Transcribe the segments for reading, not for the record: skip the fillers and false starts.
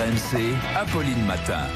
RMC, Apolline Matin.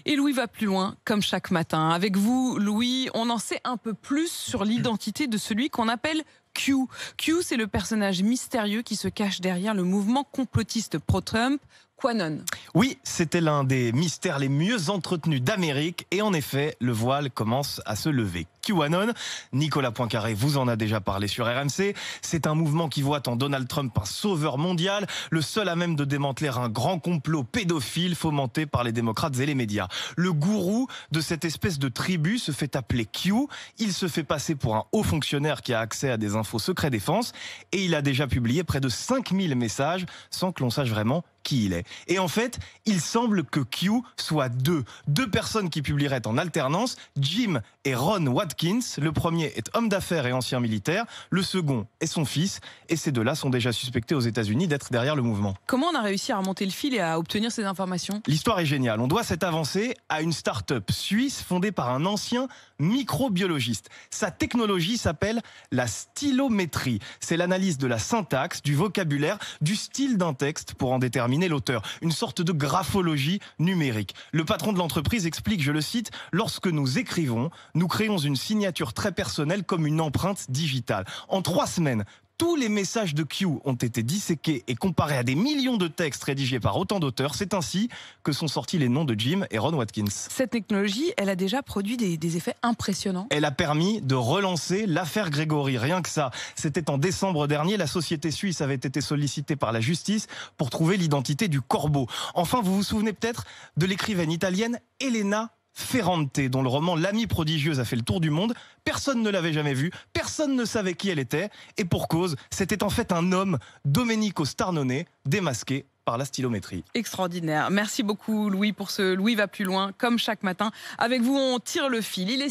Et Louis va plus loin, comme chaque matin. Avec vous, Louis, on en sait un peu plus sur l'identité de celui qu'on appelle Q. Q, c'est le personnage mystérieux qui se cache derrière le mouvement complotiste pro-Trump, QAnon. Oui, c'était l'un des mystères les mieux entretenus d'Amérique. Et en effet, le voile commence à se lever. QAnon, Nicolas Poincaré vous en a déjà parlé sur RMC. C'est un mouvement qui voit en Donald Trump un sauveur mondial, le seul à même de démanteler un grand complot pédophile fomenté par les démocrates et les médias. Le gourou de cette espèce de tribu se fait appeler Q. Il se fait passer pour un haut fonctionnaire qui a accès à des infos secret défense. Et il a déjà publié près de 5000 messages sans que l'on sache vraiment qui il est. Et en fait, il semble que Q soit deux personnes qui publieraient en alternance, Jim et Ron Watkins. Le premier est homme d'affaires et ancien militaire, le second est son fils, et ces deux-là sont déjà suspectés aux États-Unis d'être derrière le mouvement. Comment on a réussi à remonter le fil et à obtenir ces informations? L'histoire est géniale. On doit cette avancée à une start-up suisse fondée par un ancien microbiologiste. Sa technologie s'appelle la stylométrie. C'est l'analyse de la syntaxe, du vocabulaire, du style d'un texte pour en déterminer l'auteur. Une sorte de graphologie numérique. Le patron de l'entreprise explique, je le cite, « Lorsque nous écrivons, nous créons une signature très personnelle comme une empreinte digitale. En 3 semaines, tous les messages de Q ont été disséqués et comparés à des millions de textes rédigés par autant d'auteurs. C'est ainsi que sont sortis les noms de Jim et Ron Watkins. Cette technologie, elle a déjà produit des effets impressionnants. Elle a permis de relancer l'affaire Grégory. Rien que ça. C'était en décembre dernier. La société suisse avait été sollicitée par la justice pour trouver l'identité du corbeau. Enfin, vous vous souvenez peut-être de l'écrivaine italienne Elena Ferrante, dont le roman L'amie prodigieuse a fait le tour du monde. Personne ne l'avait jamais vue, personne ne savait qui elle était, et pour cause, c'était en fait un homme, Domenico Starnone, démasqué par la stylométrie. Extraordinaire. Merci beaucoup Louis pour ce Louis va plus loin, comme chaque matin. Avec vous, on tire le fil. Il est